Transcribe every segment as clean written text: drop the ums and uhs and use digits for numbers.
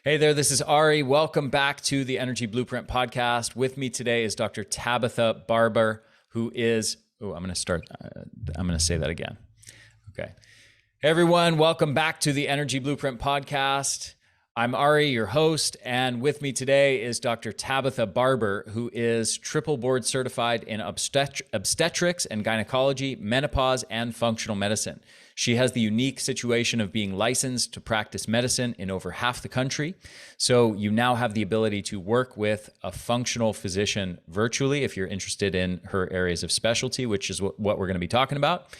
Hey there, this is Ari. Welcome back to the Energy Blueprint podcast. With me today is Dr. Tabatha Barber, who is, I'm going to say that again. Okay. Hey everyone, welcome back to the Energy Blueprint podcast. I'm Ari, your host, and with me today is Dr. Tabatha Barber, who is triple board certified in obstetrics and gynecology, menopause, and functional medicine. She has the unique situation of being licensed to practice medicine in over half the country. So you now have the ability to work with a functional physician virtually if you're interested in her areas of specialty, which is what we're going to be talking about.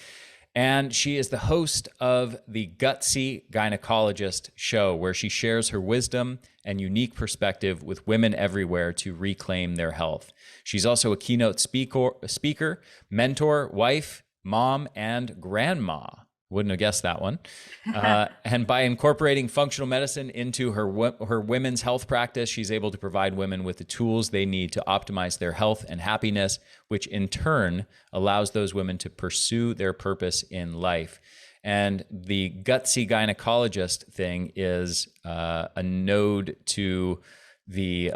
And she is the host of the Gutsy Gynecologist Show, where she shares her wisdom and unique perspective with women everywhere to reclaim their health. She's also a keynote speaker, mentor, wife, mom, and grandma. Wouldn't have guessed that one. And by incorporating functional medicine into her women's health practice, she's able to provide women with the tools they need to optimize their health and happiness, which in turn allows those women to pursue their purpose in life. And the Gutsy Gynecologist thing is a node to the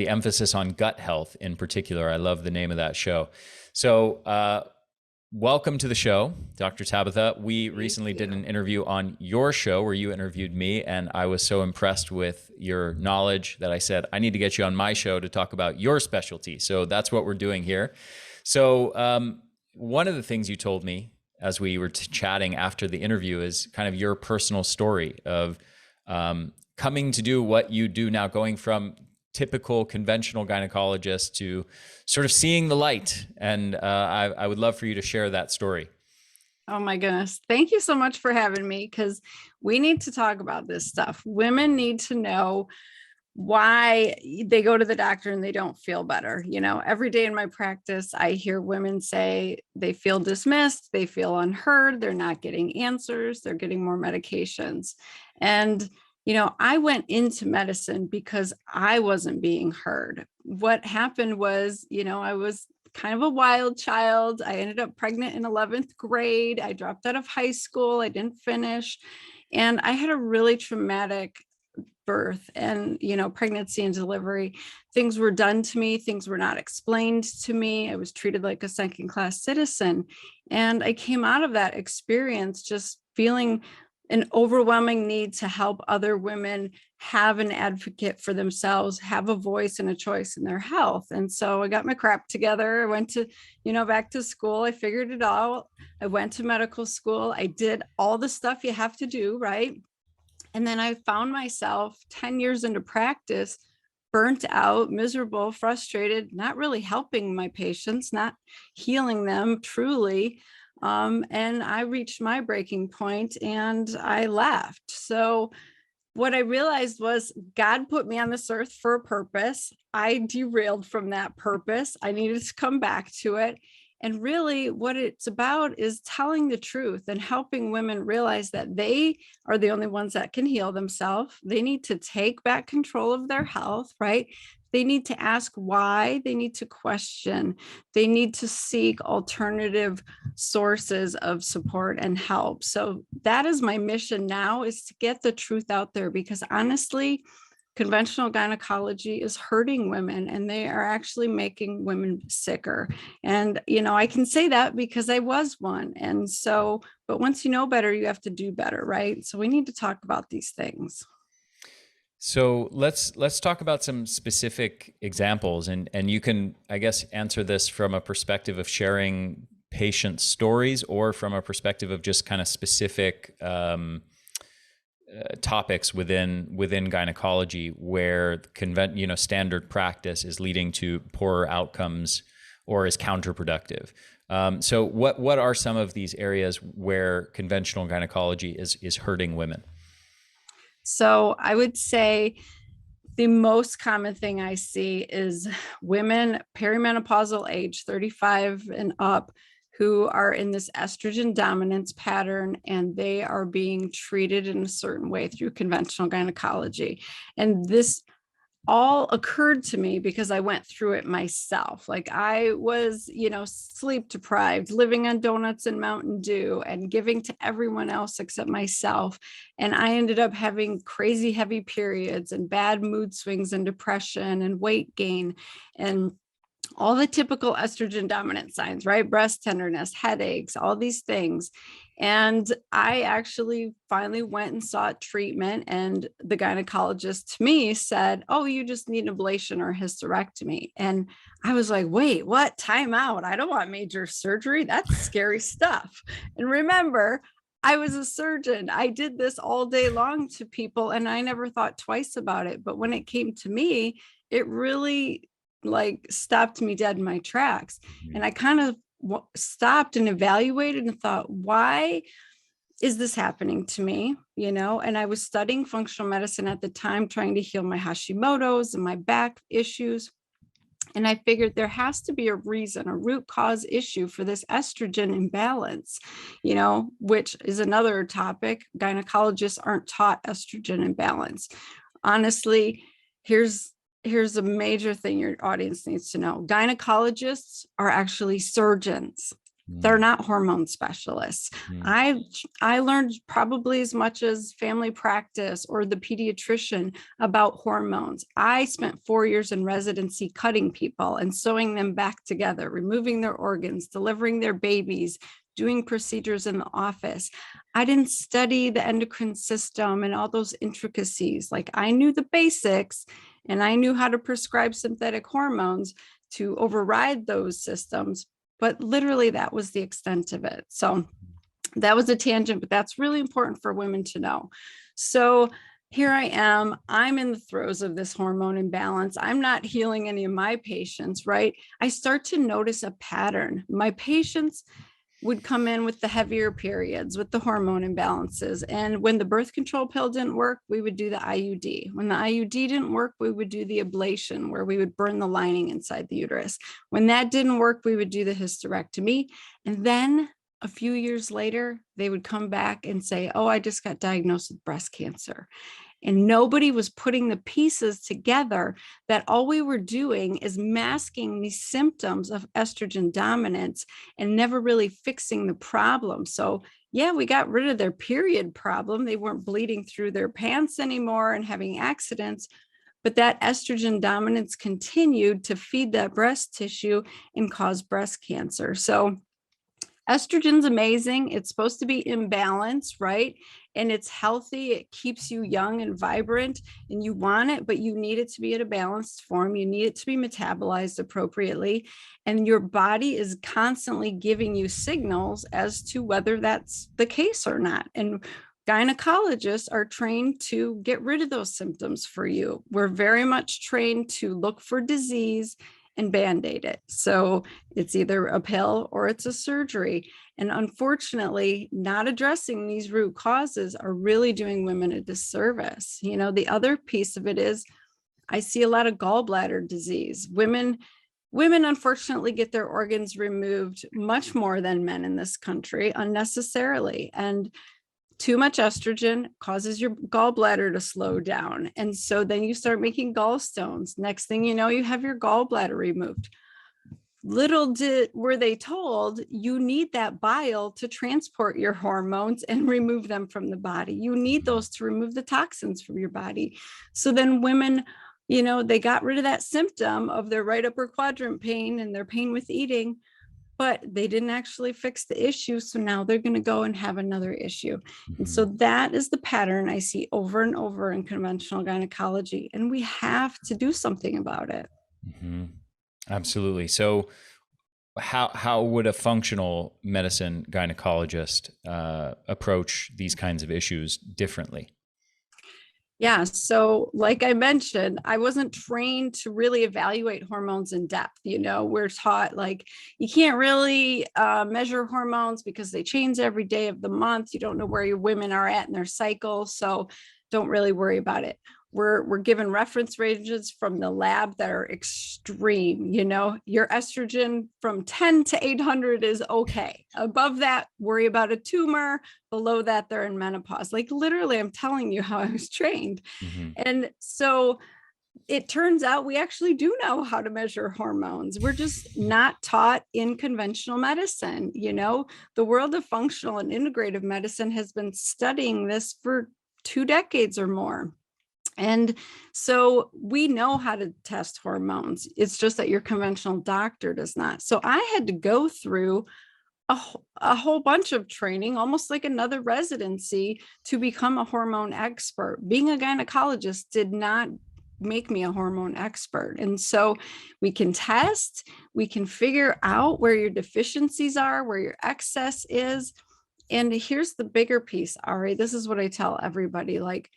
emphasis on gut health in particular. I love the name of that show. So, welcome to the show, Dr. Tabatha. We recently did an interview on your show where you interviewed me, and I was so impressed with your knowledge that I said, I need to get you on my show to talk about your specialty. So that's what we're doing here. So one of the things you told me as we were chatting after the interview is kind of your personal story of coming to do what you do now, going from typical conventional gynecologist to sort of seeing the light. And I would love for you to share that story. Oh my goodness. Thank you so much for having me, because we need to talk about this stuff. Women need to know why they go to the doctor and they don't feel better. You know, every day in my practice, I hear women say they feel dismissed, they feel unheard, they're not getting answers, they're getting more medications. And I went into medicine because I wasn't being heard. What happened was, I was kind of a wild child. I ended up pregnant in 11th grade. I dropped out of high school. I didn't finish. And I had a really traumatic birth and, pregnancy and delivery. Things were done to me. Things were not explained to me. I was treated like a second-class citizen. And I came out of that experience just feeling an overwhelming need to help other women have an advocate for themselves, have a voice and a choice in their health. And so I got my crap together. I went to, back to school. I figured it out. I went to medical school. I did all the stuff you have to do, right? And then I found myself 10 years into practice, burnt out, miserable, frustrated, not really helping my patients, not healing them truly. And I reached my breaking point and I left. So what I realized was God put me on this earth for a purpose. I derailed from that purpose. I needed to come back to it. And really what it's about is telling the truth and helping women realize that they are the only ones that can heal themselves. They need to take back control of their health, right? They need to ask why, they need to question, they need to seek alternative sources of support and help. So that is my mission now, is to get the truth out there, because honestly, conventional gynecology is hurting women and they are actually making women sicker. And, I can say that because I was one. And so, but once you know better, you have to do better, right? So we need to talk about these things. So let's talk about some specific examples, and you can, I guess, answer this from a perspective of sharing patient stories or from a perspective of just kind of specific topics within gynecology where standard practice is leading to poorer outcomes or is counterproductive. So what are some of these areas where conventional gynecology is hurting women? So I would say the most common thing I see is women perimenopausal age, 35 and up, who are in this estrogen dominance pattern, and they are being treated in a certain way through conventional gynecology. And this all occurred to me because I went through it myself. Like I was, sleep deprived, living on donuts and Mountain Dew and giving to everyone else except myself. And I ended up having crazy heavy periods and bad mood swings and depression and weight gain and all the typical estrogen dominant signs, right? Breast tenderness, headaches, all these things. And I actually finally went and sought treatment. And the gynecologist to me said, "Oh, you just need an ablation or hysterectomy." And I was like, "Wait, what? Time out. I don't want major surgery. That's scary stuff." And remember, I was a surgeon. I did this all day long to people and I never thought twice about it. But when it came to me, it really like stopped me dead in my tracks. And I kind of stopped and evaluated and thought, why is this happening to me? And I was studying functional medicine at the time, trying to heal my Hashimoto's and my back issues. And I figured there has to be a reason, a root cause issue for this estrogen imbalance, which is another topic. Gynecologists aren't taught estrogen imbalance. Honestly, here's a major thing your audience needs to know. Gynecologists are actually surgeons. They're not hormone specialists. I learned probably as much as family practice or the pediatrician about hormones. I spent 4 years in residency cutting people and sewing them back together, removing their organs, delivering their babies, doing procedures in the office. I didn't study the endocrine system and all those intricacies. Like I knew the basics and I knew how to prescribe synthetic hormones to override those systems. But literally that was the extent of it. So that was a tangent, but that's really important for women to know. So here I am, I'm in the throes of this hormone imbalance. I'm not healing any of my patients, right? I start to notice a pattern. My patients would come in with the heavier periods, with the hormone imbalances. And when the birth control pill didn't work, we would do the IUD. When the IUD didn't work, we would do the ablation, where we would burn the lining inside the uterus. When that didn't work, we would do the hysterectomy. And then a few years later, they would come back and say, "Oh, I just got diagnosed with breast cancer." And nobody was putting the pieces together that all we were doing is masking these symptoms of estrogen dominance and never really fixing the problem. So yeah, we got rid of their period problem. They weren't bleeding through their pants anymore and having accidents, but that estrogen dominance continued to feed that breast tissue and cause breast cancer. So estrogen's amazing. It's supposed to be in balance, right? And it's healthy. It keeps you young and vibrant and you want it, but you need it to be at a balanced form. You need it to be metabolized appropriately. And your body is constantly giving you signals as to whether that's the case or not. And gynecologists are trained to get rid of those symptoms for you. We're very much trained to look for disease and band-aid it. So it's either a pill or it's a surgery. And unfortunately, not addressing these root causes are really doing women a disservice. The other piece of it is I see a lot of gallbladder disease. Women unfortunately get their organs removed much more than men in this country unnecessarily. And too much estrogen causes your gallbladder to slow down. And so then you start making gallstones. Next thing you know, you have your gallbladder removed. Little were they told, you need that bile to transport your hormones and remove them from the body. You need those to remove the toxins from your body. So then women, they got rid of that symptom of their right upper quadrant pain and their pain with eating, but they didn't actually fix the issue. So now they're going to go and have another issue. And so that is the pattern I see over and over in conventional gynecology. And we have to do something about it. Absolutely. So how would a functional medicine gynecologist approach these kinds of issues differently? Yeah. So like I mentioned, I wasn't trained to really evaluate hormones in depth. We're taught like you can't really measure hormones because they change every day of the month. You don't know where your women are at in their cycle. So don't really worry about it. We're given reference ranges from the lab that are extreme. Your estrogen from 10 to 800 is okay. Above that, worry about a tumor. Below that, they're in menopause. Like literally, I'm telling you how I was trained. And so it turns out we actually do know how to measure hormones. We're just not taught in conventional medicine. The world of functional and integrative medicine has been studying this for 2 decades or more. And so we know how to test hormones. It's just that your conventional doctor does not. So I had to go through a whole bunch of training, almost like another residency, to become a hormone expert. Being a gynecologist did not make me a hormone expert. And so we can test, we can figure out where your deficiencies are, where your excess is. And here's the bigger piece, Ari. This is what I tell everybody, like,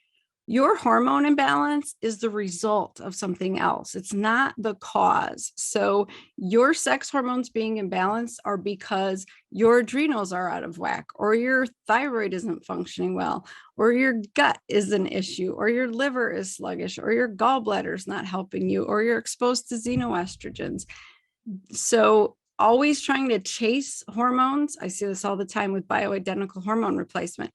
your hormone imbalance is the result of something else. It's not the cause. So your sex hormones being imbalanced are because your adrenals are out of whack, or your thyroid isn't functioning well, or your gut is an issue, or your liver is sluggish, or your gallbladder is not helping you, or you're exposed to xenoestrogens. So always trying to chase hormones. I see this all the time with bioidentical hormone replacement.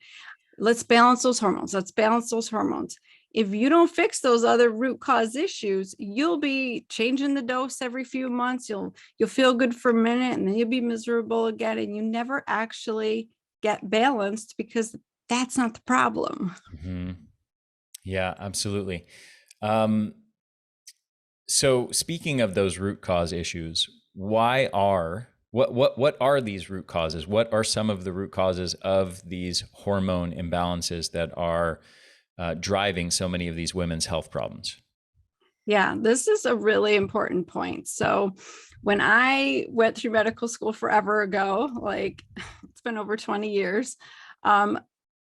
Let's balance those hormones. Let's balance those hormones. If you don't fix those other root cause issues, you'll be changing the dose every few months. You'll feel good for a minute, and then you'll be miserable again. And you never actually get balanced, because that's not the problem. Mm-hmm. Yeah, absolutely. So speaking of those root cause issues, what are these root causes? What are some of the root causes of these hormone imbalances that are driving so many of these women's health problems? Yeah, this is a really important point. So when I went through medical school forever ago, like it's been over 20 years,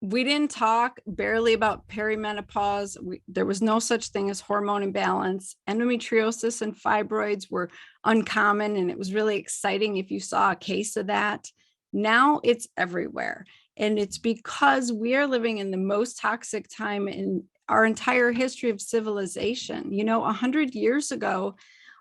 we didn't talk barely about perimenopause. There was no such thing as hormone imbalance. Endometriosis and fibroids were uncommon, and it was really exciting if you saw a case of that. Now it's everywhere. And it's because we are living in the most toxic time in our entire history of civilization. 100 years ago,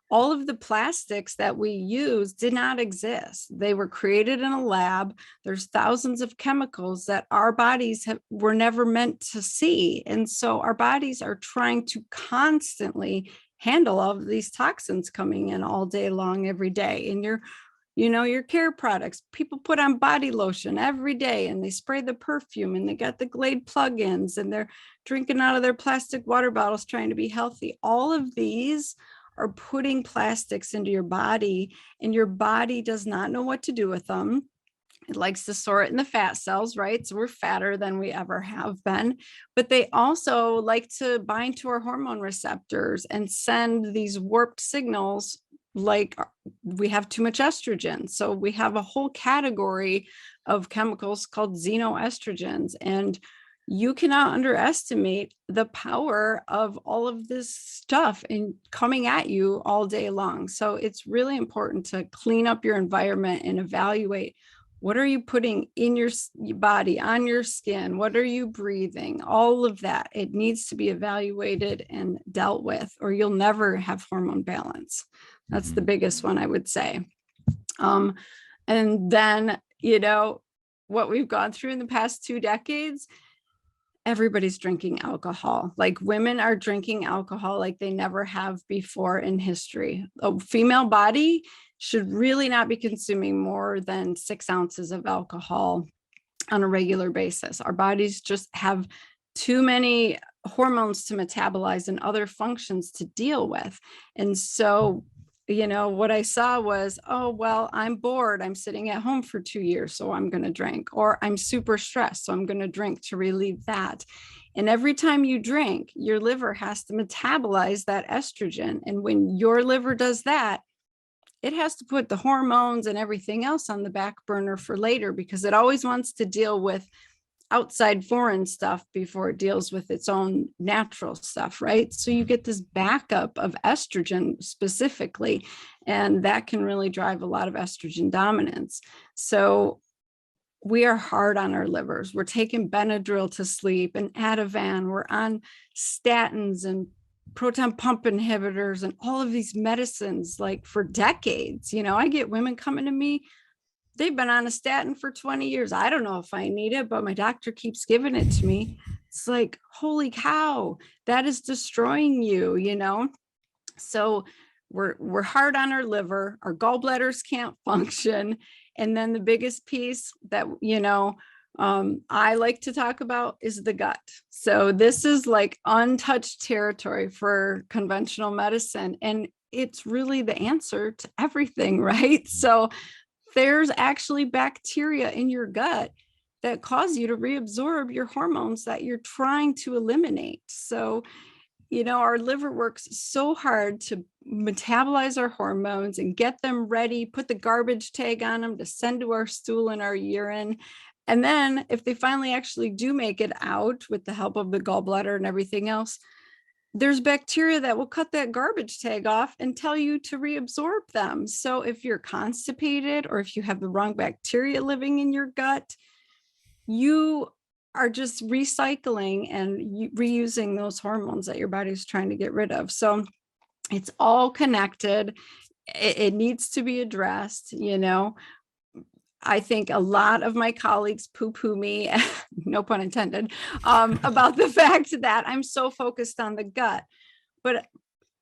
all of the plastics that we use did not exist. They were created in a lab. There's thousands of chemicals that our bodies were never meant to see. And so our bodies are trying to constantly handle all of these toxins coming in all day long, every day. And your care products, people put on body lotion every day, and they spray the perfume, and they got the Glade plugins, and they're drinking out of their plastic water bottles trying to be healthy. All of these are putting plastics into your body, and your body does not know what to do with them. It likes to store it in the fat cells, right? So we're fatter than we ever have been, but they also like to bind to our hormone receptors and send these warped signals, like we have too much estrogen. So we have a whole category of chemicals called xenoestrogens, and you cannot underestimate the power of all of this stuff and coming at you all day long. So it's really important to clean up your environment and evaluate, what are you putting in your body, on your skin? What are you breathing? All of that. It needs to be evaluated and dealt with, or you'll never have hormone balance. That's the biggest one, I would say. And then, what we've gone through in the past 2 decades, everybody's drinking alcohol. Like, women are drinking alcohol like they never have before in history. A female body should really not be consuming more than 6 ounces of alcohol on a regular basis. Our bodies just have too many hormones to metabolize and other functions to deal with. And so, what I saw was, oh, well, I'm bored. I'm sitting at home for 2 years, so I'm going to drink. Or I'm super stressed, so I'm going to drink to relieve that. And every time you drink, your liver has to metabolize that estrogen. And when your liver does that, it has to put the hormones and everything else on the back burner for later, because it always wants to deal with outside foreign stuff before it deals with its own natural stuff, right? So you get this backup of estrogen specifically, and that can really drive a lot of estrogen dominance. So we are hard on our livers. We're taking Benadryl to sleep and Ativan. We're on statins and proton pump inhibitors and all of these medicines, like for decades. I get women coming to me, they've been on a statin for 20 years. I don't know if I need it, but my doctor keeps giving it to me. It's like, holy cow, that is destroying you, you know? So we're hard on our liver, our gallbladders can't function. And then the biggest piece that, I like to talk about is the gut. So this is like untouched territory for conventional medicine. And it's really the answer to everything, right? So there's actually bacteria in your gut that cause you to reabsorb your hormones that you're trying to eliminate. So, our liver works so hard to metabolize our hormones and get them ready, put the garbage tag on them to send to our stool and our urine. And then if they finally actually do make it out with the help of the gallbladder and everything else, there's bacteria that will cut that garbage tag off and tell you to reabsorb them. So if you're constipated or if you have the wrong bacteria living in your gut, you are just recycling and reusing those hormones that your body's trying to get rid of. So it's all connected. It needs to be addressed. I think a lot of my colleagues poo-poo me, no pun intended, about the fact that I'm so focused on the gut. But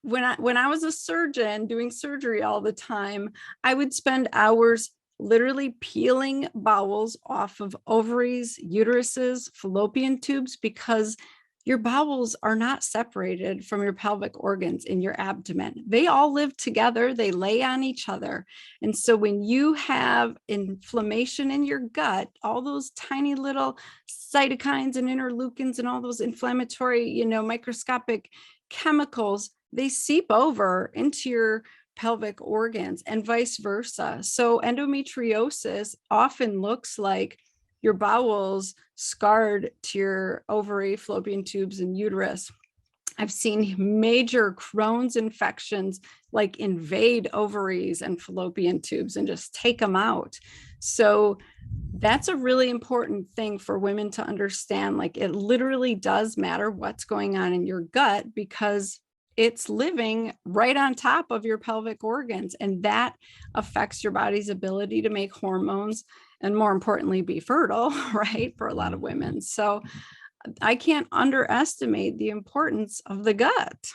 when I was a surgeon doing surgery all the time, I would spend hours literally peeling bowels off of ovaries, uteruses, fallopian tubes, because your bowels are not separated from your pelvic organs in your abdomen. They all live together. They lay on each other. And so when you have inflammation in your gut, all those tiny little cytokines and interleukins and all those inflammatory, microscopic chemicals, they seep over into your pelvic organs and vice versa. So endometriosis often looks like your bowels scarred to your ovary, fallopian tubes, and uterus. I've seen major Crohn's infections like invade ovaries and fallopian tubes and just take them out. So that's a really important thing for women to understand. Like, it literally does matter what's going on in your gut, because it's living right on top of your pelvic organs, and that affects your body's ability to make hormones and, more importantly, be fertile, right, for a lot of women. So I can't underestimate the importance of the gut.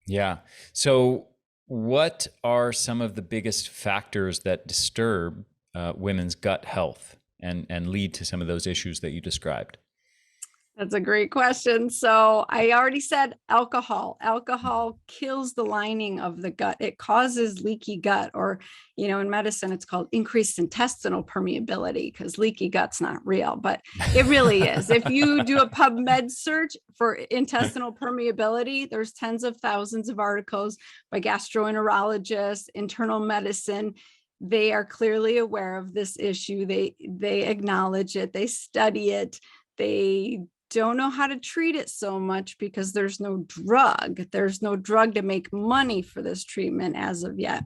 Yeah. So what are some of the biggest factors that disturb women's gut health and lead to some of those issues that you described? That's a great question. So I already said alcohol. Alcohol kills the lining of the gut. It causes leaky gut, or, in medicine, it's called increased intestinal permeability, because leaky gut's not real, but it really is. If you do a PubMed search for intestinal permeability, there's tens of thousands of articles by gastroenterologists, internal medicine. They are clearly aware of this issue. They acknowledge it. They study it. They don't know how to treat it so much because there's no drug. There's no drug to make money for this treatment as of yet.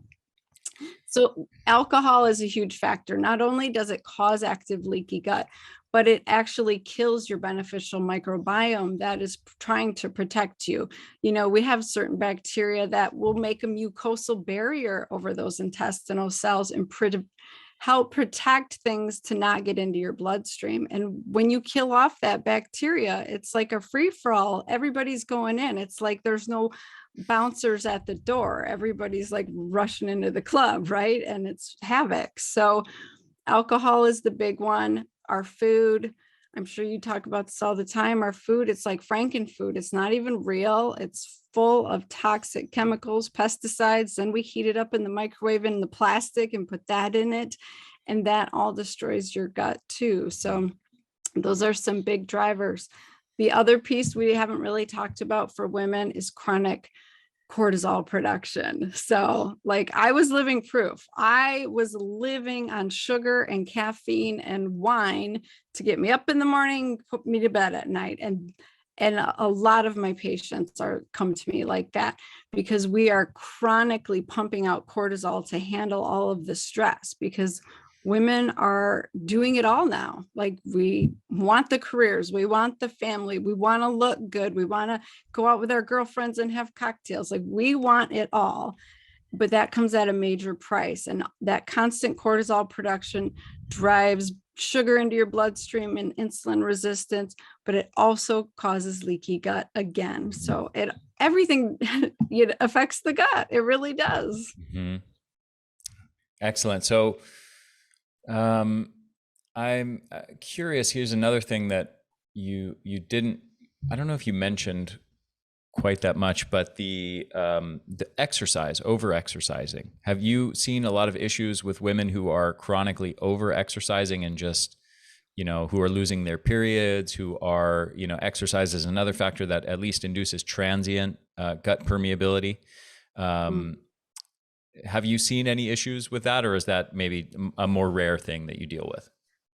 So alcohol is a huge factor. Not only does it cause active leaky gut, but it actually kills your beneficial microbiome that is trying to protect you. We have certain bacteria that will make a mucosal barrier over those intestinal cells and help protect things to not get into your bloodstream. And when you kill off that bacteria, it's like a free-for-all. Everybody's going in. It's like there's no bouncers at the door. Everybody's like rushing into the club, right? And it's havoc. So alcohol is the big one. Our food, I'm sure you talk about this all the time. Our food, it's like Frankenfood. It's not even real. It's full of toxic chemicals, pesticides. Then we heat it up in the microwave in the plastic and put that in it. And that all destroys your gut too. So those are some big drivers. The other piece we haven't really talked about for women is chronic cortisol production. So I was living proof. I was living on sugar and caffeine and wine to get me up in the morning, put me to bed at night. And a lot of my patients come to me like that, because we are chronically pumping out cortisol to handle all of the stress, because women are doing it all now. We want the careers, we want the family, we want to look good, we want to go out with our girlfriends and have cocktails. We want it all, but that comes at a major price. And that constant cortisol production drives sugar into your bloodstream and insulin resistance, but it also causes leaky gut again. So everything it affects the gut. It really does. Mm-hmm. Excellent. So I'm curious. Here's another thing that you didn't, I don't know if you mentioned quite that much, but the exercise, over exercising. Have you seen a lot of issues with women who are chronically over exercising and just, who are losing their periods, who are, exercise is another factor that at least induces transient gut permeability. Have you seen any issues with that, or is that maybe a more rare thing that you deal with?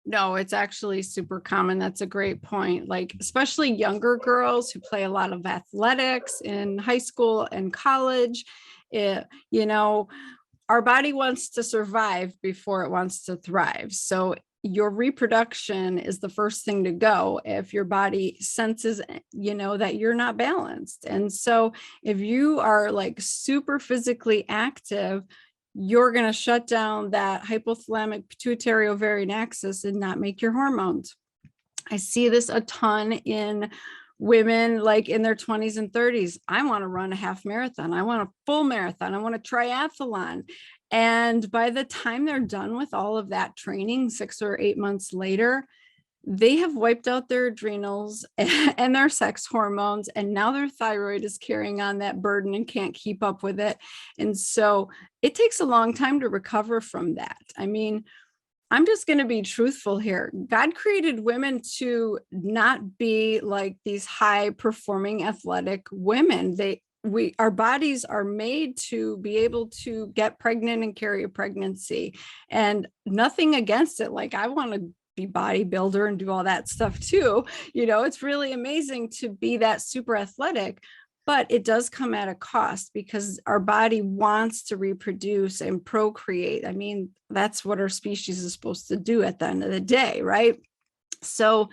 No, it's actually super common. That's a great point. Like, especially younger girls who play a lot of athletics in high school and college. Our body wants to survive before it wants to thrive. So your reproduction is the first thing to go if your body senses, that you're not balanced. And so if you are like super physically active, you're going to shut down that hypothalamic pituitary ovarian axis and not make your hormones. I see this a ton in women like in their 20s and 30s. I want to run a half marathon. I want a full marathon. I want a triathlon. And by the time they're done with all of that training, 6 or 8 months later, they have wiped out their adrenals and their sex hormones, and now their thyroid is carrying on that burden and can't keep up with it. And so it takes a long time to recover from that. I mean, I'm just going to be truthful here. God created women to not be like these high performing athletic women. Our bodies are made to be able to get pregnant and carry a pregnancy, and nothing against it. Like, I want to be bodybuilder and do all that stuff too. It's really amazing to be that super athletic, but it does come at a cost because our body wants to reproduce and procreate. I mean, that's what our species is supposed to do at the end of the day, right? So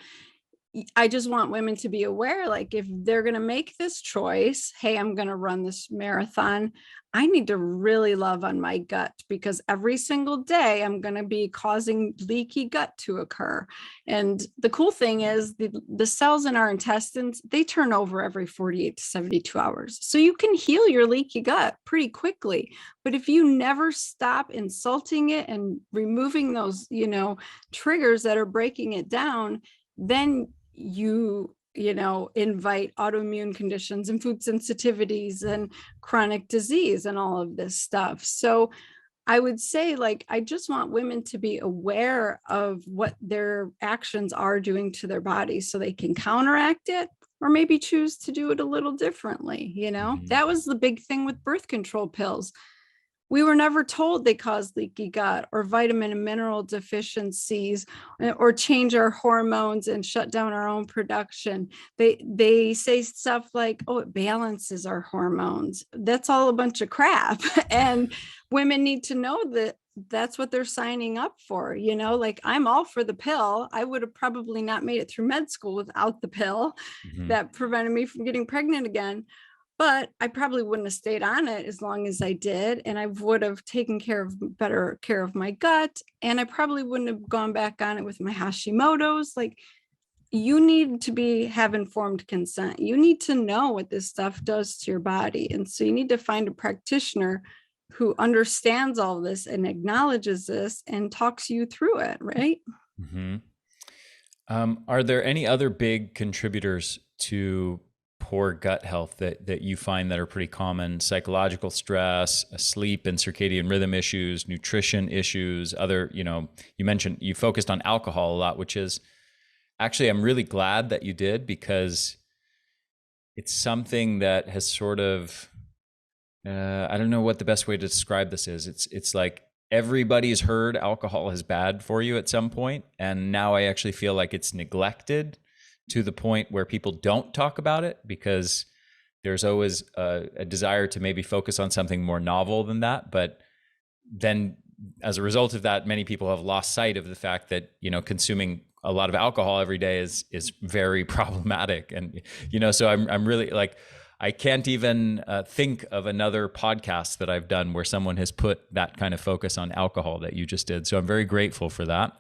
I just want women to be aware, like, if they're going to make this choice, hey, I'm going to run this marathon, I need to really love on my gut, because every single day I'm going to be causing leaky gut to occur. And the cool thing is the cells in our intestines, they turn over every 48 to 72 hours. So you can heal your leaky gut pretty quickly. But if you never stop insulting it and removing those, triggers that are breaking it down, then you invite autoimmune conditions and food sensitivities and chronic disease and all of this stuff. So I would say, like, I just want women to be aware of what their actions are doing to their bodies so they can counteract it, or maybe choose to do it a little differently. That was the big thing with birth control pills. We were never told they cause leaky gut or vitamin and mineral deficiencies or change our hormones and shut down our own production. They say stuff like, oh, it balances our hormones. That's all a bunch of crap. And women need to know that that's what they're signing up for. Like, I'm all for the pill. I would have probably not made it through med school without the pill that prevented me from getting pregnant again. But I probably wouldn't have stayed on it as long as I did. And I would have taken better care of my gut. And I probably wouldn't have gone back on it with my Hashimoto's. Like, you need to have informed consent. You need to know what this stuff does to your body. And so you need to find a practitioner who understands all this and acknowledges this and talks you through it, right? Are there any other big contributors to poor gut health that you find that are pretty common? Psychological stress, sleep and circadian rhythm issues, nutrition issues, other, you mentioned you focused on alcohol a lot, which is actually, I'm really glad that you did, because it's something that has sort of, I don't know what the best way to describe this is. It's like everybody's heard alcohol is bad for you at some point, and now I actually feel like it's neglected to the point where people don't talk about it, because there's always a desire to maybe focus on something more novel than that. But then as a result of that, many people have lost sight of the fact that, consuming a lot of alcohol every day is very problematic. And, so I'm really like, I can't even think of another podcast that I've done where someone has put that kind of focus on alcohol that you just did. So I'm very grateful for that.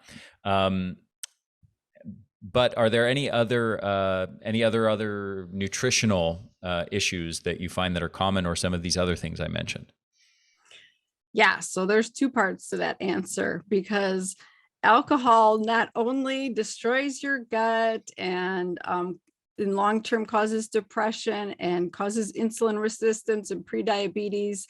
But are there any other nutritional issues that you find that are common, or some of these other things I mentioned? Yeah, so there's two parts to that answer, because alcohol not only destroys your gut and in long term causes depression and causes insulin resistance and prediabetes,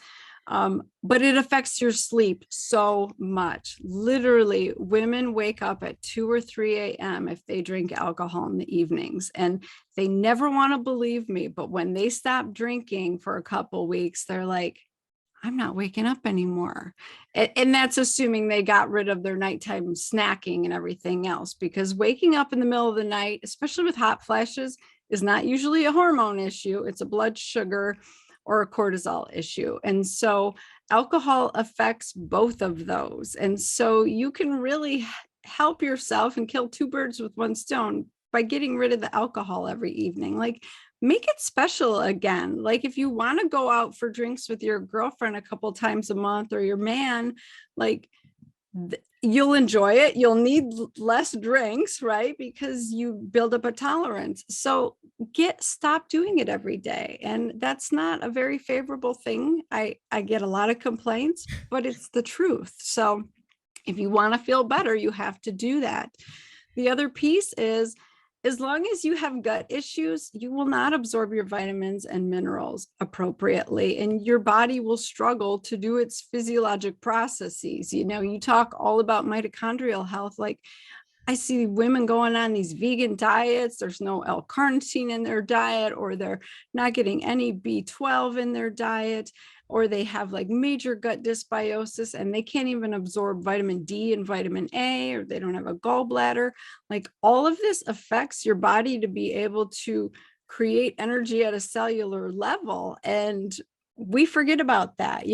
but it affects your sleep so much. Literally, women wake up at 2 or 3 a.m. if they drink alcohol in the evenings, and they never want to believe me, but when they stop drinking for a couple weeks, they're like, I'm not waking up anymore. And that's assuming they got rid of their nighttime snacking and everything else, because waking up in the middle of the night, especially with hot flashes, is not usually a hormone issue. It's a blood sugar or a cortisol issue. And so alcohol affects both of those. And so you can really help yourself and kill two birds with one stone by getting rid of the alcohol every evening. Like, make it special again. Like, if you want to go out for drinks with your girlfriend a couple times a month, or your man, like, you'll enjoy it. You'll need less drinks, right? Because you build up a tolerance. So stop doing it every day. And that's not a very favorable thing. I get a lot of complaints, but it's the truth. So if you want to feel better, you have to do that. The other piece is, as long as you have gut issues, you will not absorb your vitamins and minerals appropriately, and your body will struggle to do its physiologic processes. You talk all about mitochondrial health. Like, I see women going on these vegan diets. There's no L-carnitine in their diet, or they're not getting any B12 in their diet, or they have like major gut dysbiosis and they can't even absorb vitamin D and vitamin A, or they don't have a gallbladder. Like, all of this affects your body to be able to create energy at a cellular level. And we forget about that.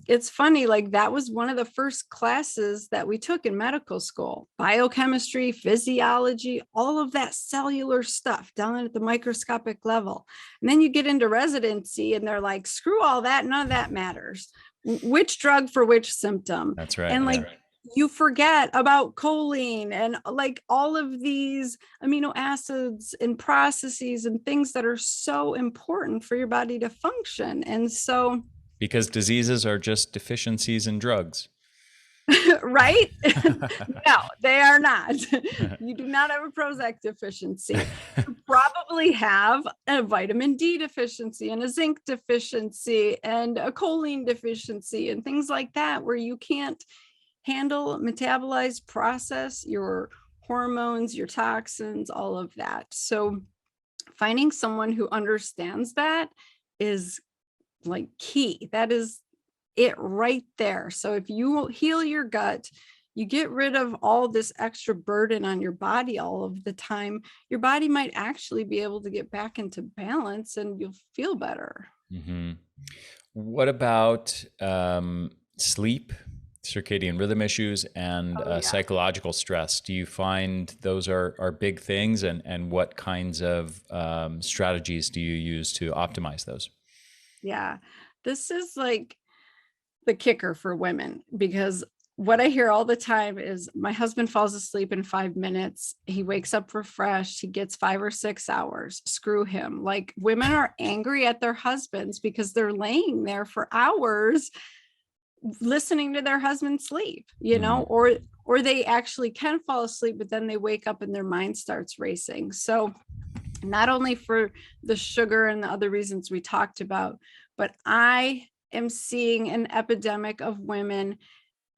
It's funny, like, that was one of the first classes that we took in medical school: biochemistry, physiology, all of that cellular stuff down at the microscopic level. And then you get into residency and they're like, screw all that, none of that matters. Which drug for which symptom? That's right. And like, you forget about choline and like all of these amino acids and processes and things that are so important for your body to function. And so, because diseases are just deficiencies in drugs. right? No, they are not. You do not have a Prozac deficiency. You probably have a vitamin D deficiency and a zinc deficiency and a choline deficiency and things like that, where you can't handle, metabolize, process your hormones, your toxins, all of that. So finding someone who understands that is like key. That is it right there. So if you heal your gut, you get rid of all this extra burden on your body all of the time, your body might actually be able to get back into balance and you'll feel better. Mm-hmm. What about sleep, circadian rhythm issues, and psychological stress? Do you find those are big things? And what kinds of strategies do you use to optimize those? Yeah, this is like the kicker for women, because what I hear all the time is, my husband falls asleep in 5 minutes. He wakes up refreshed. He gets 5 or 6 hours. Screw him. Like, women are angry at their husbands because they're laying there for hours listening to their husband sleep, or they actually can fall asleep, but then they wake up and their mind starts racing. So not only for the sugar and the other reasons we talked about, but I am seeing an epidemic of women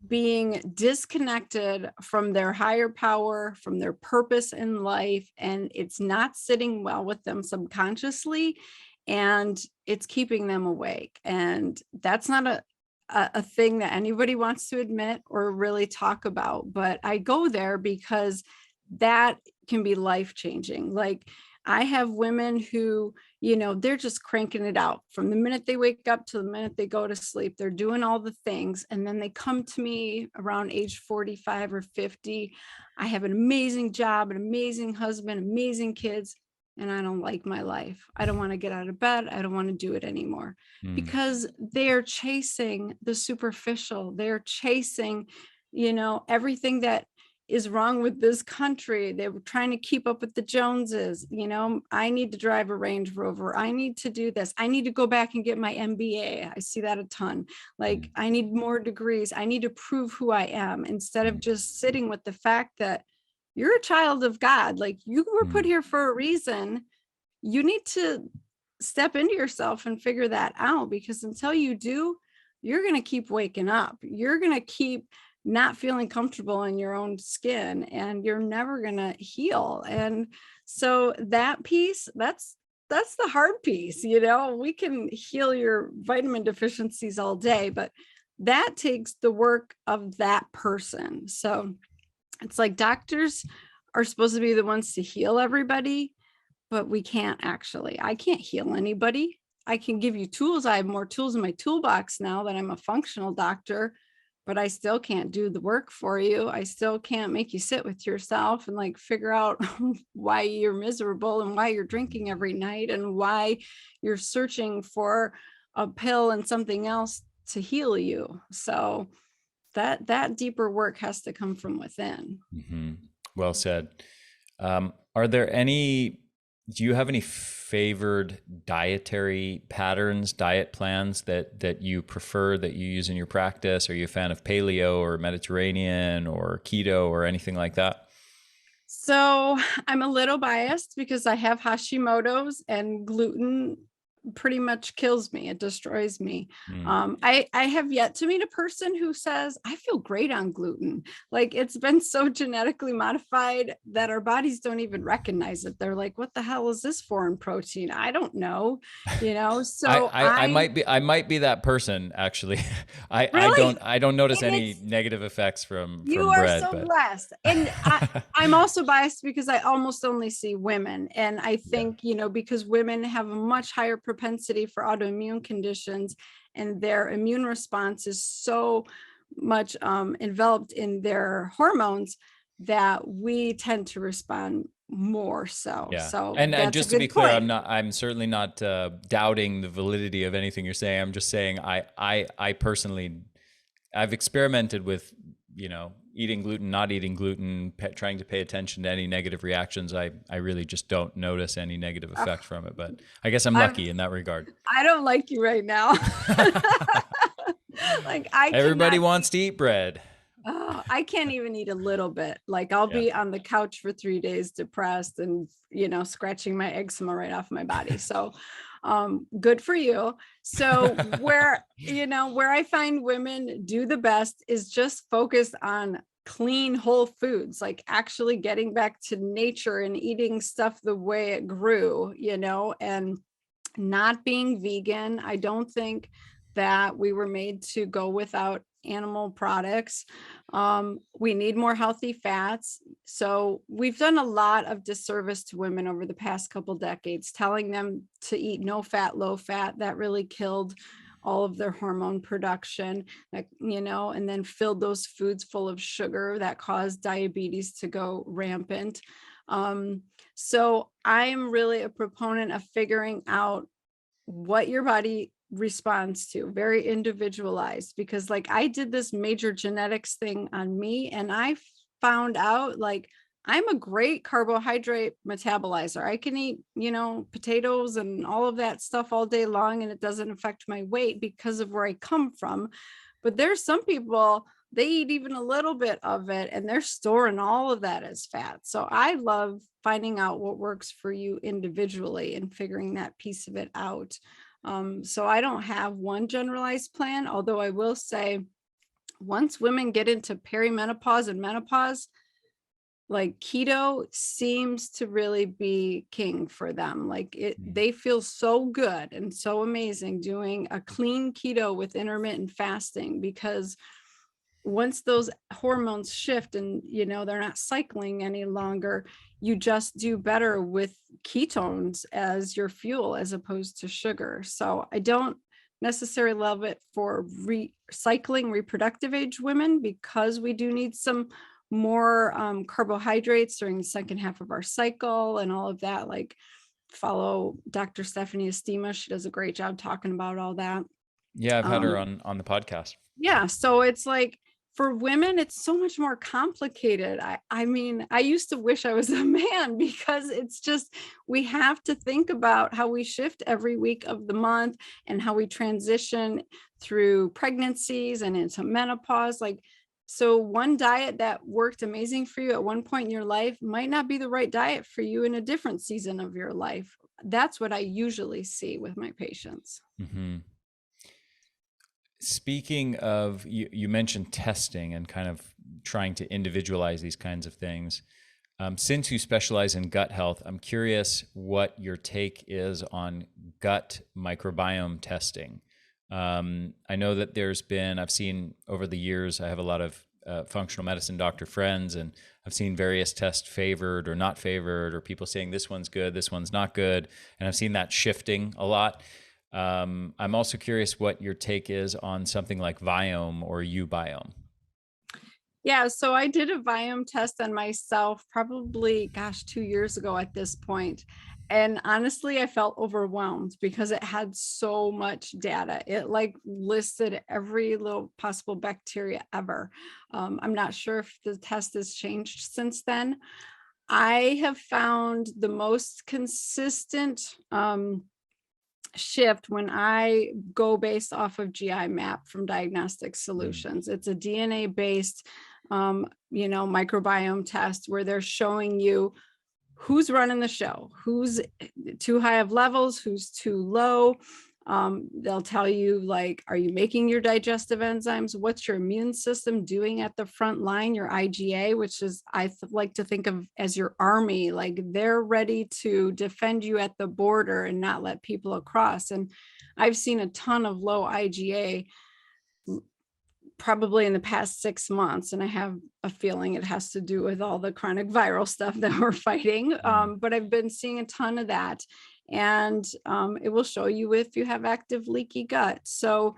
being disconnected from their higher power, from their purpose in life, and it's not sitting well with them subconsciously, and it's keeping them awake. And that's not a thing that anybody wants to admit or really talk about, but I go there because that can be life-changing. Like, I have women who, they're just cranking it out from the minute they wake up to the minute they go to sleep. They're doing all the things. And then they come to me around age 45 or 50. I have an amazing job, an amazing husband, amazing kids, and I don't like my life. I don't want to get out of bed. I don't want to do it anymore, because they're chasing the superficial. They're chasing, everything that is wrong with this country? They were trying to keep up with the Joneses. You know, I need to drive a Range Rover. I need to do this. I need to go back and get my MBA. I see that a ton. Like, I need more degrees. I need to prove who I am, instead of just sitting with the fact that you're a child of God. Like, you were put here for a reason. You need to step into yourself and figure that out, because until you do, you're going to keep waking up. You're going to keep not feeling comfortable in your own skin, and you're never going to heal. And so that piece, that's the hard piece. You know, we can heal your vitamin deficiencies all day, but that takes the work of that person. So it's like, doctors are supposed to be the ones to heal everybody, but we can't actually. I can't heal anybody. I can give you tools. I have more tools in my toolbox now that I'm a functional doctor, but I still can't do the work for you. I still can't make you sit with yourself and like figure out why you're miserable and why you're drinking every night and why you're searching for a pill and something else to heal you. So that deeper work has to come from within. Well said. Are there any, do you have any favored dietary patterns, diet plans that you prefer, that you use in your practice? Are you a fan of paleo or Mediterranean or keto or anything like that? So I'm a little biased because I have Hashimoto's, and gluten pretty much kills me. It destroys me. I have yet to meet a person who says, I feel great on gluten. Like, it's been so genetically modified that our bodies don't even recognize it. They're like, what the hell is this foreign protein? I don't know, you know? So I might be that person, actually. really, I don't notice and any negative effects from you are bread, so but blessed. And I'm also biased because I almost only see women. And I think, you know, because women have a much higher propensity for autoimmune conditions, and their immune response is so much enveloped in their hormones, that we tend to respond more so. yeah. So And that's just a to be good clear, point. I'm certainly not doubting the validity of anything you're saying. I'm just saying I personally, I've experimented with, you know, eating gluten, not eating gluten, trying to pay attention to any negative reactions. I really just don't notice any negative effect from it, but I guess I'm lucky in that regard. I don't like you right now. Like, I Everybody cannot wants to eat bread. Oh, I can't even eat a little bit. Like, I'll be on the couch for 3 days depressed and, you know, scratching my eczema right off my body. So good for you. So where, you know, where I find women do the best is just focus on clean whole foods, like actually getting back to nature and eating stuff the way it grew, you know, and not being vegan. I don't think that we were made to go without animal products. We need more healthy fats. So we've done a lot of disservice to women over the past couple decades, telling them to eat no fat, low fat. That really killed all of their hormone production, that, you know, and then filled those foods full of sugar that caused diabetes to go rampant. So I'm really a proponent of figuring out what your body responds to, very individualized, because like, I did this major genetics thing on me, and I found out like, I'm a great carbohydrate metabolizer. I can eat, you know, potatoes and all of that stuff all day long, and it doesn't affect my weight because of where I come from. But there's some people, they eat even a little bit of it and they're storing all of that as fat. So I love finding out what works for you individually and figuring that piece of it out. So I don't have one generalized plan, although I will say, once women get into perimenopause and menopause, like, keto seems to really be king for them. Like, they feel so good and so amazing doing a clean keto with intermittent fasting, because once those hormones shift and, you know, they're not cycling any longer, you just do better with ketones as your fuel as opposed to sugar. So I don't necessarily love it for recycling reproductive age women, because we do need some more carbohydrates during the second half of our cycle and all of that. Like, follow Dr. Stephanie Estima. She does a great job talking about all that. Yeah, I've had her on the podcast. Yeah. So it's like, For women, it's so much more complicated. I mean, I used to wish I was a man because it's just, we have to think about how we shift every week of the month and how we transition through pregnancies and into menopause. Like, so one diet that worked amazing for you at one point in your life might not be the right diet for you in a different season of your life. That's what I usually see with my patients. Mm-hmm. Speaking of, you mentioned testing and kind of trying to individualize these kinds of things. Since you specialize in gut health, I'm curious what your take is on gut microbiome testing. I know that I've seen over the years, I have a lot of functional medicine doctor friends, and I've seen various tests favored or not favored, or people saying this one's good, this one's not good. And I've seen that shifting a lot. I'm also curious what your take is on something like Viome or Ubiome. Yeah, so I did a Viome test on myself probably, 2 years ago at this point. And honestly, I felt overwhelmed because it had so much data. It like listed every little possible bacteria ever. I'm not sure if the test has changed since then. I have found the most consistent shift when I go based off of GI map from Diagnostic Solutions. It's a DNA based, microbiome test where they're showing you who's running the show, who's too high of levels, who's too low. They'll tell you, like, are you making your digestive enzymes? What's your immune system doing at the front line? Your IgA, which is, like to think of as your army, like they're ready to defend you at the border and not let people across. And I've seen a ton of low IgA probably in the past 6 months. And I have a feeling it has to do with all the chronic viral stuff that we're fighting. But I've been seeing a ton of that. And it will show you if you have active leaky gut. So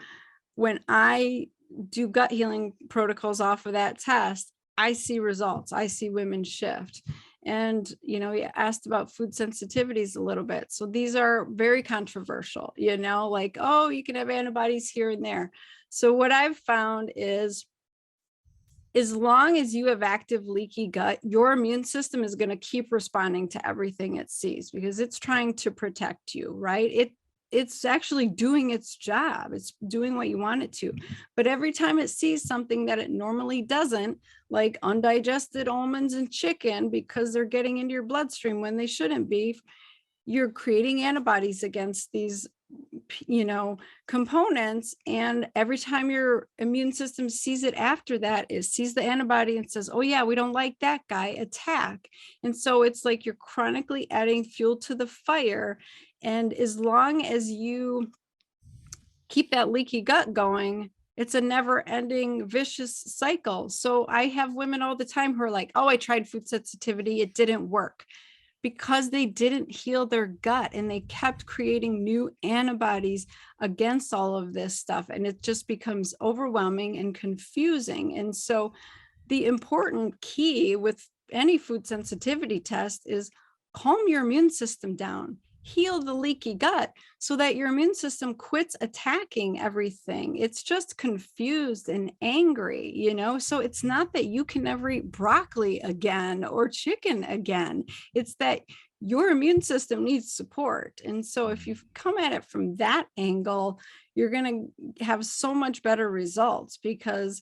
when I do gut healing protocols off of that test, I see results. I see women shift. And, you asked about food sensitivities a little bit. So these are very controversial, like, oh, you can have antibodies here and there. So what I've found is, as long as you have active leaky gut, your immune system is going to keep responding to everything it sees because it's trying to protect you, right? It's actually doing its job. It's doing what you want it to. But every time it sees something that it normally doesn't, like undigested almonds and chicken, because they're getting into your bloodstream when they shouldn't be, you're creating antibodies against these components. And every time your immune system sees it after that, it sees the antibody and says, oh yeah, we don't like that guy, attack. And so it's like you're chronically adding fuel to the fire. And as long as you keep that leaky gut going, it's a never ending vicious cycle. So I have women all the time who are like, oh, I tried food sensitivity, it didn't work, because they didn't heal their gut and they kept creating new antibodies against all of this stuff. And it just becomes overwhelming and confusing. And so the important key with any food sensitivity test is calm your immune system down, heal the leaky gut so that your immune system quits attacking everything. It's just confused and angry, so it's not that you can never eat broccoli again or chicken again. It's that your immune system needs support. And so if you come at it from that angle, you're going to have so much better results, because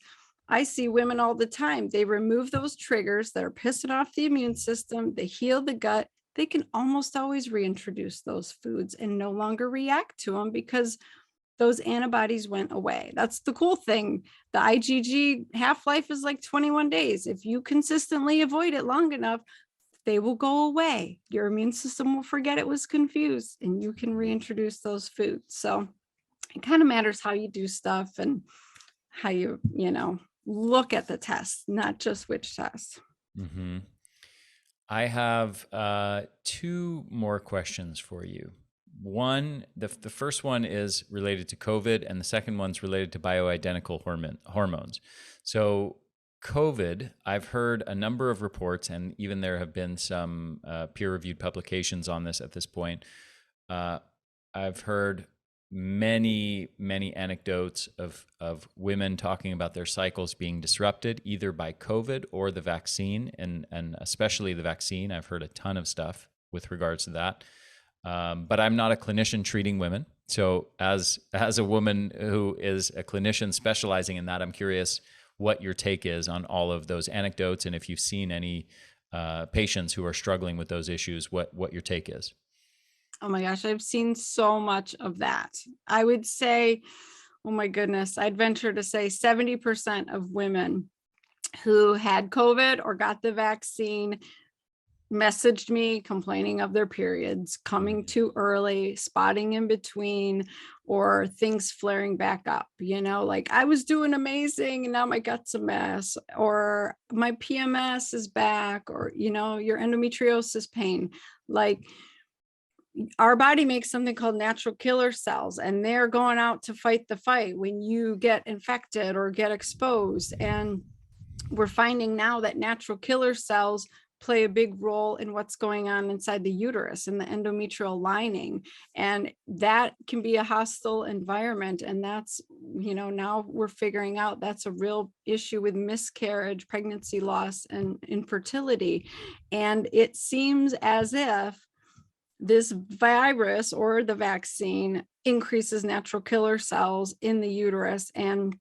I see women all the time. They remove those triggers that are pissing off the immune system. They heal the gut. They can almost always reintroduce those foods and no longer react to them because those antibodies went away. That's the cool thing. The IgG half-life is like 21 days. If you consistently avoid it long enough, they will go away. Your immune system will forget it was confused and you can reintroduce those foods. So it kind of matters how you do stuff and how you, look at the test, not just which test. Mm-hmm. I have two more questions for you. One, the first one is related to COVID, and the second one's related to bioidentical hormones. So COVID, I've heard a number of reports, and even there have been some peer-reviewed publications on this at this point. I've heard many anecdotes of women talking about their cycles being disrupted either by COVID or the vaccine, and especially the vaccine. I've heard a ton of stuff with regards to that. But I'm not a clinician treating women. So as a woman who is a clinician specializing in that, I'm curious what your take is on all of those anecdotes, and if you've seen any patients who are struggling with those issues, what your take is. Oh my gosh, I've seen so much of that. I would say, oh my goodness, I'd venture to say 70% of women who had COVID or got the vaccine messaged me complaining of their periods coming too early, spotting in between, or things flaring back up. Like, I was doing amazing and now my gut's a mess, or my PMS is back, or your endometriosis pain. Like, our body makes something called natural killer cells, and they're going out to fight the fight when you get infected or get exposed. And we're finding now that natural killer cells play a big role in what's going on inside the uterus and the endometrial lining. And that can be a hostile environment. And that's, now we're figuring out that's a real issue with miscarriage, pregnancy loss, and infertility. And it seems as if this virus or the vaccine increases natural killer cells in the uterus. And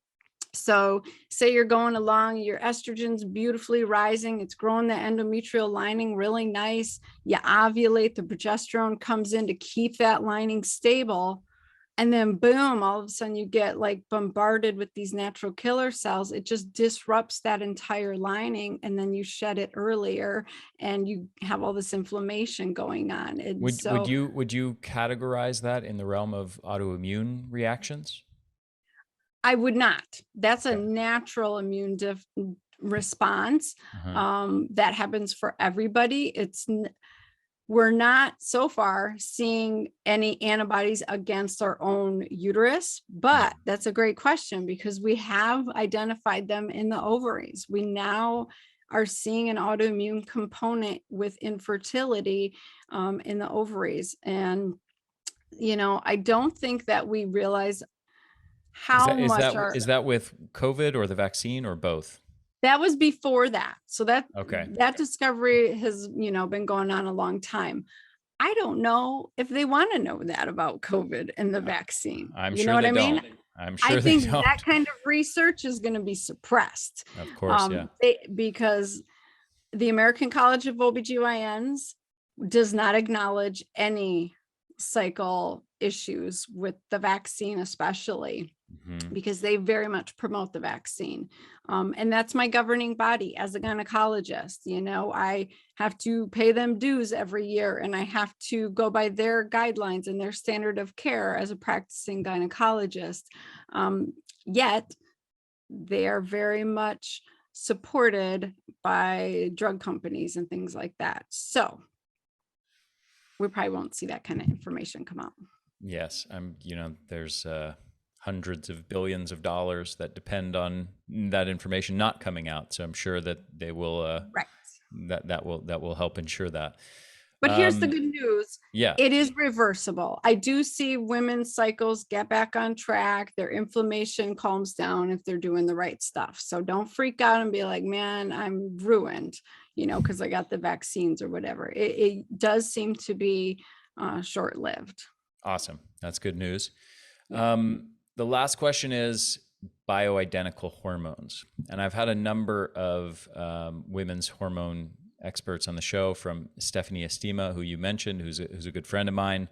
so say you're going along, your estrogen's beautifully rising, it's growing the endometrial lining really nice, you ovulate, the progesterone comes in to keep that lining stable, and then boom, all of a sudden you get like bombarded with these natural killer cells. It just disrupts that entire lining, and then you shed it earlier and you have all this inflammation going on. And would you categorize that in the realm of autoimmune reactions? I would not. That's a natural immune response that happens for everybody. We're not so far seeing any antibodies against our own uterus, but that's a great question because we have identified them in the ovaries. We now are seeing an autoimmune component with infertility in the ovaries. And, I don't think that we realize how much is that with COVID or the vaccine or both? That was before that. So that discovery has, been going on a long time. I don't know if they want to know that about COVID and the vaccine. I'm sure they don't. I'm sure they don't. I think that kind of research is going to be suppressed. Of course, because the American College of OBGYNs does not acknowledge any cycle issues with the vaccine, especially. Because they very much promote the vaccine. And that's my governing body as a gynecologist. I have to pay them dues every year, and I have to go by their guidelines and their standard of care as a practicing gynecologist. Yet they are very much supported by drug companies and things like that. So we probably won't see that kind of information come out. Yes. There's hundreds of billions of dollars that depend on that information not coming out. So I'm sure that they will, that will help ensure that. But here's the good news. Yeah. It is reversible. I do see women's cycles get back on track. Their inflammation calms down if they're doing the right stuff. So don't freak out and be like, man, I'm ruined, because I got the vaccines or whatever. It does seem to be short-lived. Awesome. That's good news. The last question is bioidentical hormones. And I've had a number of women's hormone experts on the show, from Stephanie Estima, who you mentioned, who's a good friend of mine,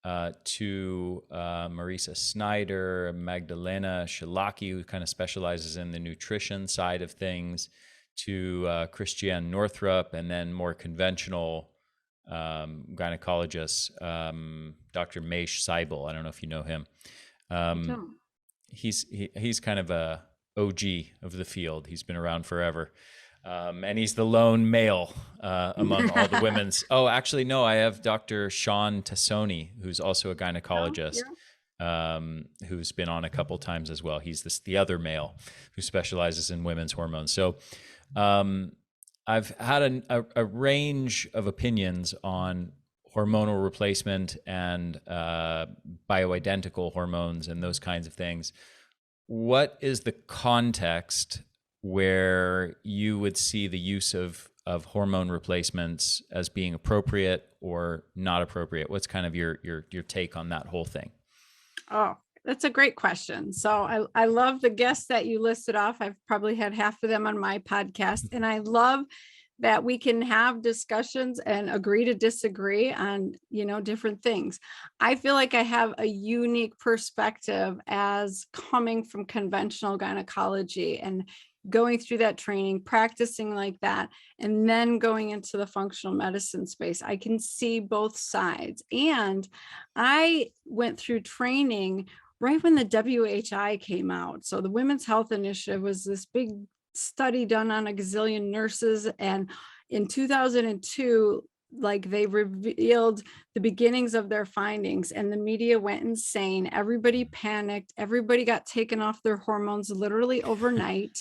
to Marisa Snyder, Magdalena Shalaki, who kind of specializes in the nutrition side of things, to Christiane Northrup, and then more conventional gynecologists, Dr. Maish Seibel. I don't know if you know him. He's kind of a OG of the field. He's been around forever. And he's the lone male among all the women's. Oh, actually, no, I have Dr. Sean Tassoni, who's also a gynecologist, who's been on a couple times as well. He's the other male who specializes in women's hormones. So I've had a range of opinions on hormonal replacement and bioidentical hormones and those kinds of things. What is the context where you would see the use of hormone replacements as being appropriate or not appropriate? What's kind of your take on that whole thing? Oh, that's a great question. So I love the guests that you listed off. I've probably had half of them on my podcast, and I love that we can have discussions and agree to disagree on, different things. I feel like I have a unique perspective as coming from conventional gynecology and going through that training, practicing like that, and then going into the functional medicine space. I can see both sides. And I went through training right when the WHI came out. So the Women's Health Initiative was this big study done on a gazillion nurses. And in 2002, like, they revealed the beginnings of their findings, and the media went insane. Everybody panicked. Everybody got taken off their hormones literally overnight.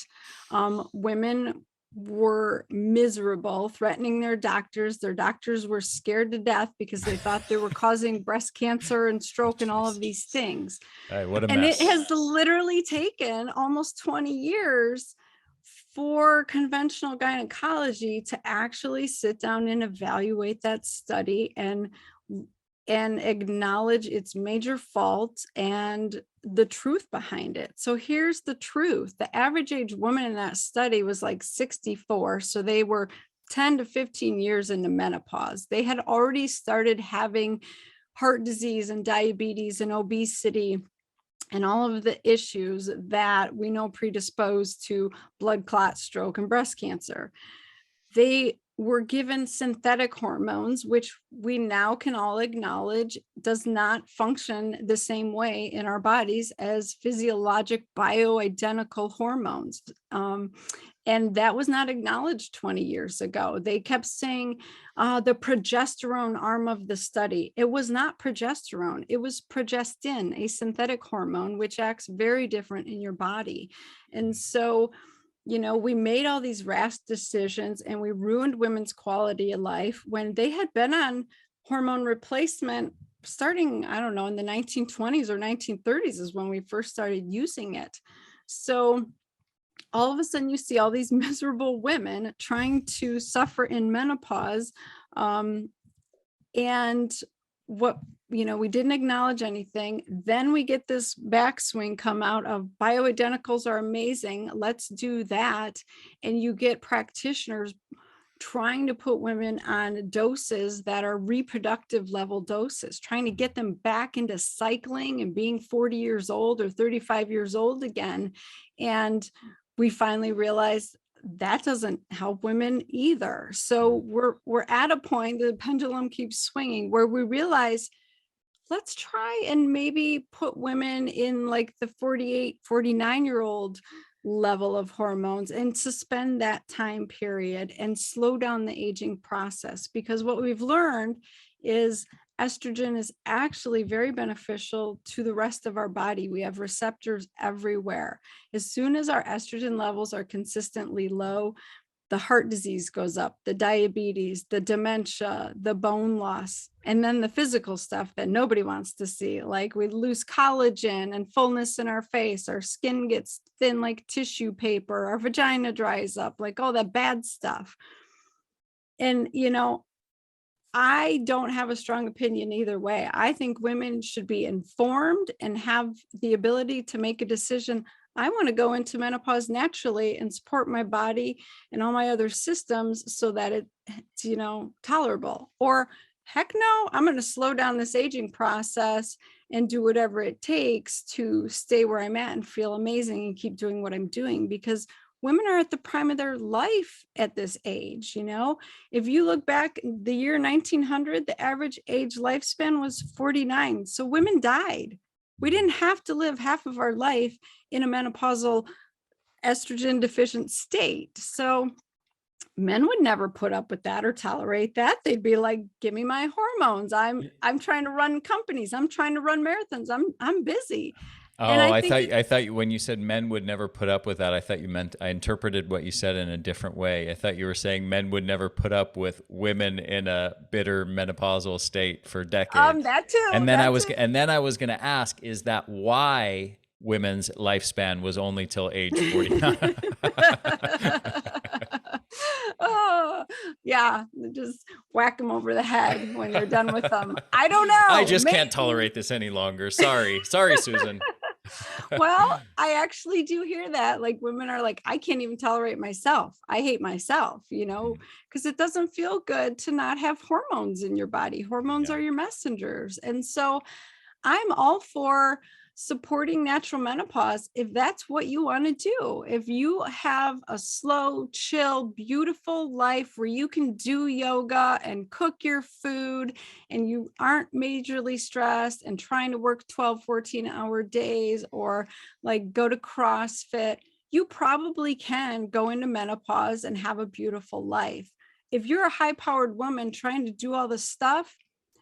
Women were miserable, threatening their doctors. Their doctors were scared to death because they thought they were causing breast cancer and stroke and all of these things. What a and mess. It has literally taken almost 20 years for conventional gynecology to actually sit down and evaluate that study and acknowledge its major faults and the truth behind it. So here's the truth. The average age woman in that study was like 64. So they were 10 to 15 years into menopause. They had already started having heart disease and diabetes and obesity and all of the issues that we know predispose to blood clot, stroke, and breast cancer. They were given synthetic hormones, which we now can all acknowledge does not function the same way in our bodies as physiologic bioidentical hormones. And that was not acknowledged 20 years ago. They kept saying the progesterone arm of the study. It was not progesterone. It was progestin, a synthetic hormone, which acts very different in your body. And so, we made all these rash decisions, and we ruined women's quality of life when they had been on hormone replacement starting, I don't know, in the 1920s or 1930s is when we first started using it. So all of a sudden you see all these miserable women trying to suffer in menopause. And what, we didn't acknowledge anything. Then we get this backswing come out of bioidenticals are amazing. Let's do that. And you get practitioners trying to put women on doses that are reproductive level doses, trying to get them back into cycling and being 40 years old or 35 years old again. And we finally realized that doesn't help women either. So we're at a point, the pendulum keeps swinging, where we realize, let's try and maybe put women in like the 48, 49-year-old level of hormones and suspend that time period and slow down the aging process. Because what we've learned is estrogen is actually very beneficial to the rest of our body. We have receptors everywhere. As soon as our estrogen levels are consistently low, the heart disease goes up, the diabetes, the dementia, the bone loss, and then the physical stuff that nobody wants to see. Like we lose collagen and fullness in our face, our skin gets thin like tissue paper, our vagina dries up, like all that bad stuff. And, I don't have a strong opinion either way. I think women should be informed and have the ability to make a decision. I want to go into menopause naturally and support my body and all my other systems so that it's, tolerable. Or heck no, I'm going to slow down this aging process and do whatever it takes to stay where I'm at and feel amazing and keep doing what I'm doing, because women are at the prime of their life at this age. If you look back the year 1900, the average age lifespan was 49. So women died. We didn't have to live half of our life in a menopausal estrogen deficient state. So men would never put up with that or tolerate that. They'd be like, give me my hormones. I'm trying to run companies. I'm trying to run marathons. I'm busy. And Oh, I thought when you said men would never put up with that, I thought you meant, I interpreted what you said in a different way. I thought you were saying men would never put up with women in a bitter menopausal state for decades. that too, And then that too. I was going to ask, is that why women's lifespan was only till age 49? Oh, yeah, just whack them over the head when you're done with them. I don't know. I just can't tolerate this any longer. Sorry, Susan. Well, I actually do hear that. Like women are like, I can't even tolerate myself. I hate myself, because it doesn't feel good to not have hormones in your body. Hormones Yeah. are your messengers. And so I'm all for supporting natural menopause if that's what you want to do. If you have a slow, chill, beautiful life where you can do yoga and cook your food and you aren't majorly stressed and trying to work 12, 14-hour days or like go to CrossFit, you probably can go into menopause and have a beautiful life. If you're a high-powered woman trying to do all this stuff,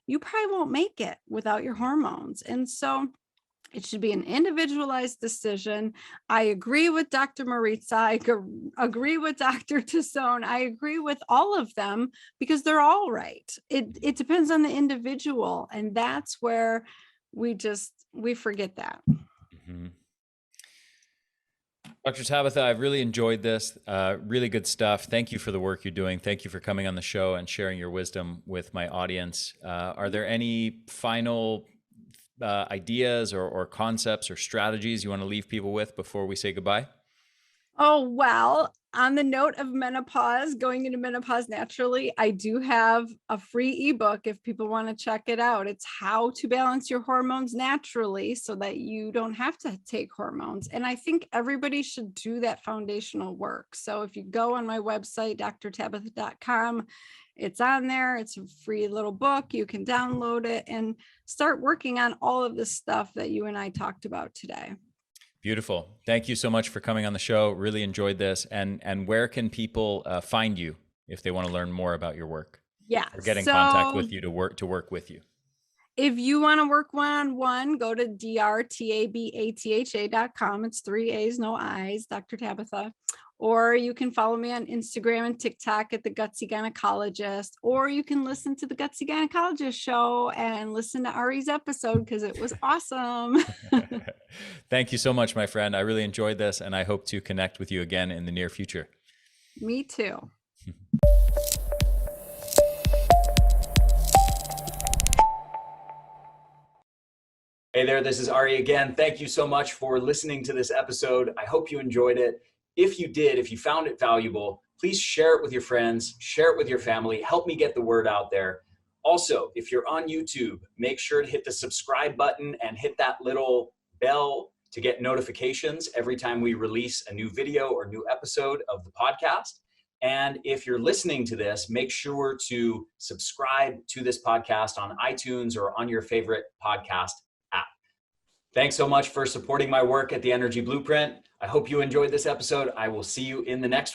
you probably won't make it without your hormones. And so it should be an individualized decision. I agree with Dr. Maritza. I agree with Dr. Tassone. I agree with all of them because they're all right. It depends on the individual. And that's where we forget that. Mm-hmm. Dr. Tabatha, I've really enjoyed this. Really good stuff. Thank you for the work you're doing. Thank you for coming on the show and sharing your wisdom with my audience. Are there any final ideas or concepts or strategies you want to leave people with before we say goodbye? Oh, well, on the note of menopause, going into menopause naturally, I do have a free ebook if people want to check it out. It's how to balance your hormones naturally so that you don't have to take hormones. And I think everybody should do that foundational work. So if you go on my website, drtabatha.com, it's on there. It's a free little book. You can download it and start working on all of the stuff that you and I talked about today. Beautiful. Thank you so much for coming on the show. Really enjoyed this. And where can people find you if they want to learn more about your work? Yeah. Or get in contact with you to work with you? If you want to work one-on-one, go to drtabatha.com. It's 3 A's, no I's, Dr. Tabatha. Or you can follow me on Instagram and TikTok at the Gutsy Gynecologist, or you can listen to the Gutsy Gynecologist Show and listen to Ari's episode because it was awesome. Thank you so much, my friend. I really enjoyed this, and I hope to connect with you again in the near future. Me too. Hey there, this is Ari again. Thank you so much for listening to this episode. I hope you enjoyed it. If you did, if you found it valuable, please share it with your friends, share it with your family, help me get the word out there. Also, if you're on YouTube, make sure to hit the subscribe button and hit that little bell to get notifications every time we release a new video or new episode of the podcast. And if you're listening to this, make sure to subscribe to this podcast on iTunes or on your favorite podcast app. Thanks so much for supporting my work at the Energy Blueprint. I hope you enjoyed this episode. I will see you in the next one.